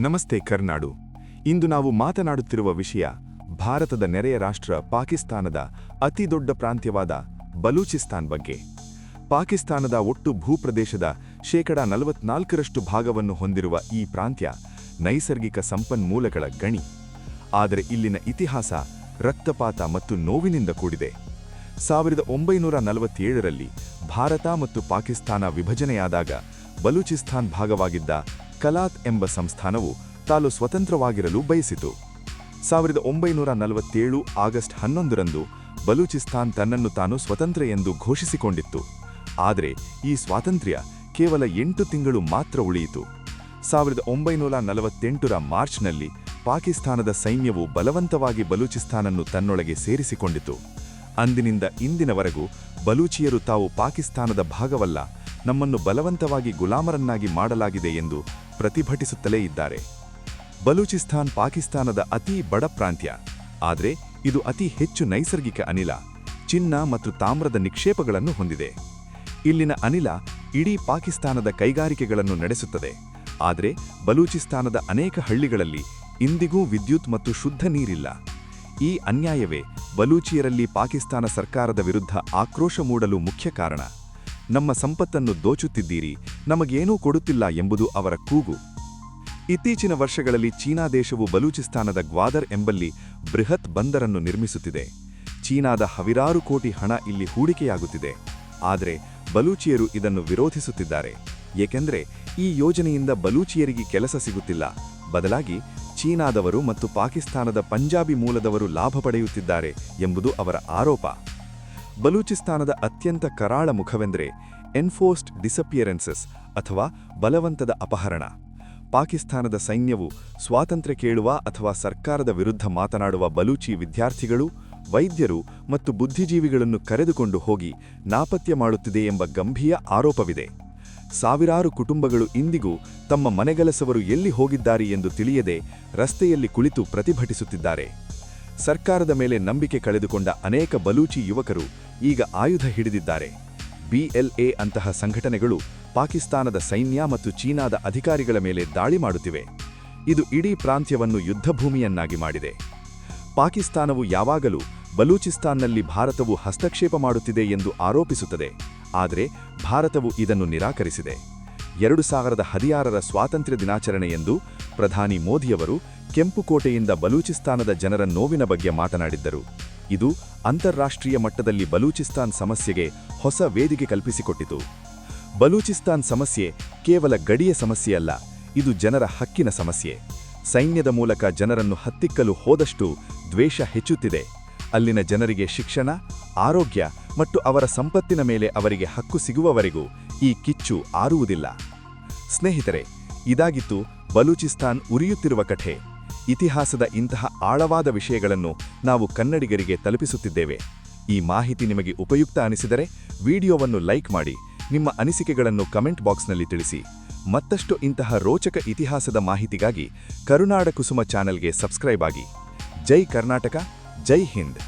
ನಮಸ್ತೆ ಕರ್ನಾಡು. ಇಂದು ನಾವು ಮಾತನಾಡುತ್ತಿರುವ ವಿಷಯ ಭಾರತದ ನೆರೆಯ ರಾಷ್ಟ್ರ ಪಾಕಿಸ್ತಾನದ ಅತಿದೊಡ್ಡ ಪ್ರಾಂತ್ಯವಾದ ಬಲೂಚಿಸ್ತಾನ್ ಬಗ್ಗೆ. ಪಾಕಿಸ್ತಾನದ ಒಟ್ಟು ಭೂಪ್ರದೇಶದ 44% ಭಾಗವನ್ನು ಹೊಂದಿರುವ ಈ ಪ್ರಾಂತ್ಯ ನೈಸರ್ಗಿಕ ಸಂಪನ್ಮೂಲಗಳ ಗಣಿ. ಆದರೆ ಇಲ್ಲಿನ ಇತಿಹಾಸ ರಕ್ತಪಾತ ಮತ್ತು ನೋವಿನಿಂದ ಕೂಡಿದೆ. 1947ರಲ್ಲಿ ಭಾರತ ಮತ್ತು ಪಾಕಿಸ್ತಾನ ವಿಭಜನೆಯಾದಾಗ ಬಲೂಚಿಸ್ತಾನ್ ಭಾಗವಾಗಿದ್ದ ಕಲಾತ್ ಎಂಬ ಸಂಸ್ಥಾನವು ತಾನು ಸ್ವತಂತ್ರವಾಗಿರಲು ಬಯಸಿತು. 1947 ಆಗಸ್ಟ್ 11ರಂದು ಬಲೂಚಿಸ್ತಾನ್ ತನ್ನನ್ನು ತಾನು ಸ್ವತಂತ್ರ ಎಂದು ಘೋಷಿಸಿಕೊಂಡಿತ್ತು. ಆದರೆ ಈ ಸ್ವಾತಂತ್ರ್ಯ ಕೇವಲ 8 ತಿಂಗಳು ಮಾತ್ರ ಉಳಿಯಿತು. 1948ರ ಮಾರ್ಚ್ನಲ್ಲಿ ಪಾಕಿಸ್ತಾನದ ಸೈನ್ಯವು ಬಲವಂತವಾಗಿ ಬಲೂಚಿಸ್ತಾನನ್ನು ತನ್ನೊಳಗೆ ಸೇರಿಸಿಕೊಂಡಿತು. ಅಂದಿನಿಂದ ಇಂದಿನವರೆಗೂ ಬಲೂಚಿಯರು ತಾವು ಪಾಕಿಸ್ತಾನದ ಭಾಗವಲ್ಲ, ನಮ್ಮನ್ನು ಬಲವಂತವಾಗಿ ಗುಲಾಮರನ್ನಾಗಿ ಮಾಡಲಾಗಿದೆ ಎಂದು ಪ್ರತಿಭಟಿಸುತ್ತಲೇ ಇದ್ದಾರೆ. ಬಲೂಚಿಸ್ತಾನ್ ಪಾಕಿಸ್ತಾನದ ಅತಿ ಬಡ ಪ್ರಾಂತ್ಯ. ಆದರೆ ಇದು ಅತಿ ಹೆಚ್ಚು ನೈಸರ್ಗಿಕ ಅನಿಲ, ಚಿನ್ನ ಮತ್ತು ತಾಮ್ರದ ನಿಕ್ಷೇಪಗಳನ್ನು ಹೊಂದಿದೆ. ಇಲ್ಲಿನ ಅನಿಲ ಇಡೀ ಪಾಕಿಸ್ತಾನದ ಕೈಗಾರಿಕೆಗಳನ್ನು ನಡೆಸುತ್ತದೆ. ಆದರೆ ಬಲೂಚಿಸ್ತಾನದ ಅನೇಕ ಹಳ್ಳಿಗಳಲ್ಲಿ ಇಂದಿಗೂ ವಿದ್ಯುತ್ ಮತ್ತು ಶುದ್ಧ ನೀರಿಲ್ಲ. ಈ ಅನ್ಯಾಯವೇ ಬಲೂಚಿಯರಲ್ಲಿ ಪಾಕಿಸ್ತಾನ ಸರ್ಕಾರದ ವಿರುದ್ಧ ಆಕ್ರೋಶ ಮೂಡಲು ಮುಖ್ಯ ಕಾರಣ. ನಮ್ಮ ಸಂಪತ್ತನ್ನು ದೋಚುತ್ತಿದ್ದೀರಿ, ನಮಗೇನೂ ಕೊಡುತ್ತಿಲ್ಲ ಎಂಬುದು ಅವರ ಕೂಗು. ಇತ್ತೀಚಿನ ವರ್ಷಗಳಲ್ಲಿ ಚೀನಾ ದೇಶವು ಬಲೂಚಿಸ್ತಾನದ ಗ್ವಾದರ್ ಎಂಬಲ್ಲಿ ಬೃಹತ್ ಬಂದರನ್ನು ನಿರ್ಮಿಸುತ್ತಿದೆ. ಚೀನಾದ ಸಾವಿರಾರು ಕೋಟಿ ಹಣ ಇಲ್ಲಿ ಹೂಡಿಕೆಯಾಗುತ್ತಿದೆ. ಆದರೆ ಬಲೂಚಿಯರು ಇದನ್ನು ವಿರೋಧಿಸುತ್ತಿದ್ದಾರೆ. ಏಕೆಂದರೆ ಈ ಯೋಜನೆಯಿಂದ ಬಲೂಚಿಯರಿಗೆ ಕೆಲಸ ಸಿಗುತ್ತಿಲ್ಲ, ಬದಲಾಗಿ ಚೀನಾದವರು ಮತ್ತು ಪಾಕಿಸ್ತಾನದ ಪಂಜಾಬಿ ಮೂಲದವರು ಲಾಭ ಪಡೆಯುತ್ತಿದ್ದಾರೆ ಎಂಬುದು ಅವರ ಆರೋಪ. ಬಲೂಚಿಸ್ತಾನದ ಅತ್ಯಂತ ಕರಾಳ ಮುಖವೆಂದರೆ ಎನ್ಫೋರ್ಸ್ಡ್ ಡಿಸಪಿಯರೆನ್ಸಸ್ ಅಥವಾ ಬಲವಂತದ ಅಪಹರಣ. ಪಾಕಿಸ್ತಾನದ ಸೈನ್ಯವು ಸ್ವಾತಂತ್ರ್ಯ ಕೇಳುವ ಅಥವಾ ಸರ್ಕಾರದ ವಿರುದ್ಧ ಮಾತನಾಡುವ ಬಲೂಚಿ ವಿದ್ಯಾರ್ಥಿಗಳು, ವೈದ್ಯರು ಮತ್ತು ಬುದ್ಧಿಜೀವಿಗಳನ್ನು ಕರೆದುಕೊಂಡು ಹೋಗಿ ನಾಪತ್ಯ ಮಾಡುತ್ತಿದೆ ಎಂಬ ಗಂಭೀರ ಆರೋಪವಿದೆ. ಸಾವಿರಾರು ಕುಟುಂಬಗಳು ಇಂದಿಗೂ ತಮ್ಮ ಮನೆಗೆಲಸವರು ಎಲ್ಲಿ ಹೋಗಿದ್ದಾರೆ ಎಂದು ತಿಳಿಯದೆ ರಸ್ತೆಯಲ್ಲಿ ಕುಳಿತು ಪ್ರತಿಭಟಿಸುತ್ತಿದ್ದಾರೆ. ಸರ್ಕಾರದ ಮೇಲೆ ನಂಬಿಕೆ ಕಳೆದುಕೊಂಡ ಅನೇಕ ಬಲೂಚಿ ಯುವಕರು ಈಗ ಆಯುಧ ಹಿಡಿದಿದ್ದಾರೆ. BLA ಅಂತಹ ಸಂಘಟನೆಗಳು ಪಾಕಿಸ್ತಾನದ ಸೈನ್ಯ ಮತ್ತು ಚೀನಾದ ಅಧಿಕಾರಿಗಳ ಮೇಲೆ ದಾಳಿ ಮಾಡುತ್ತಿವೆ. ಇದು ಇಡೀ ಪ್ರಾಂತ್ಯವನ್ನು ಯುದ್ಧಭೂಮಿಯನ್ನಾಗಿ ಮಾಡಿದೆ. ಪಾಕಿಸ್ತಾನವು ಯಾವಾಗಲೂ ಬಲೂಚಿಸ್ತಾನ್ನಲ್ಲಿ ಭಾರತವು ಹಸ್ತಕ್ಷೇಪ ಮಾಡುತ್ತಿದೆ ಎಂದು ಆರೋಪಿಸುತ್ತದೆ. ಆದರೆ ಭಾರತವು ಇದನ್ನು ನಿರಾಕರಿಸಿದೆ. 2016ರ ಸ್ವಾತಂತ್ರ್ಯ ದಿನಾಚರಣೆಯಂದು ಪ್ರಧಾನಿ ಮೋದಿಯವರು ಕೆಂಪುಕೋಟೆಯಿಂದ ಬಲೂಚಿಸ್ತಾನದ ಜನರ ನೋವಿನ ಬಗ್ಗೆ ಮಾತನಾಡಿದ್ದರು. ಇದು ಅಂತಾರಾಷ್ಟ್ರೀಯ ಮಟ್ಟದಲ್ಲಿ ಬಲೂಚಿಸ್ತಾನ್ ಸಮಸ್ಯೆಗೆ ಹೊಸ ವೇದಿಕೆ ಕಲ್ಪಿಸಿಕೊಟ್ಟಿತು. ಬಲೂಚಿಸ್ತಾನ್ ಸಮಸ್ಯೆ ಕೇವಲ ಗಡಿಯ ಸಮಸ್ಯೆಯಲ್ಲ, ಇದು ಜನರ ಹಕ್ಕಿನ ಸಮಸ್ಯೆ. ಸೈನ್ಯದ ಮೂಲಕ ಜನರನ್ನು ಹತ್ತಿಕ್ಕಲು ಹೋದಷ್ಟು ದ್ವೇಷ ಹೆಚ್ಚುತ್ತಿದೆ. ಅಲ್ಲಿನ ಜನರಿಗೆ ಶಿಕ್ಷಣ, ಆರೋಗ್ಯ ಮತ್ತು ಅವರ ಸಂಪತ್ತಿನ ಮೇಲೆ ಅವರಿಗೆ ಹಕ್ಕು ಸಿಗುವವರೆಗೂ ಈ ಕಿಚ್ಚು ಆರುವುದಿಲ್ಲ. ಸ್ನೇಹಿತರೆ, ಇದಾಗಿತ್ತು ಬಲೂಚಿಸ್ತಾನ್ ಉರಿಯುತ್ತಿರುವ ಕಥೆ. ಇತಿಹಾಸದ ಇಂತಹ ಆಳವಾದ ವಿಷಯಗಳನ್ನು ನಾವು ಕನ್ನಡಿಗರಿಗೆ ತಲುಪಿಸುತ್ತಿದ್ದೇವೆ. ಈ ಮಾಹಿತಿ ನಿಮಗೆ ಉಪಯುಕ್ತ ಅನಿಸಿದರೆ ವಿಡಿಯೋವನ್ನು ಲೈಕ್ ಮಾಡಿ, ನಿಮ್ಮ ಅನಿಸಿಕೆಗಳನ್ನು ಕಮೆಂಟ್ ಬಾಕ್ಸ್ನಲ್ಲಿ ತಿಳಿಸಿ. ಮತ್ತಷ್ಟು ಇಂತಹ ರೋಚಕ ಇತಿಹಾಸದ ಮಾಹಿತಿಗಾಗಿ ಕರುನಾಡ ಕುಸುಮ ಚಾನೆಲ್ಗೆ ಸಬ್ಸ್ಕ್ರೈಬ್ ಆಗಿ. ಜೈ ಕರ್ನಾಟಕ, ಜೈ ಹಿಂದ್.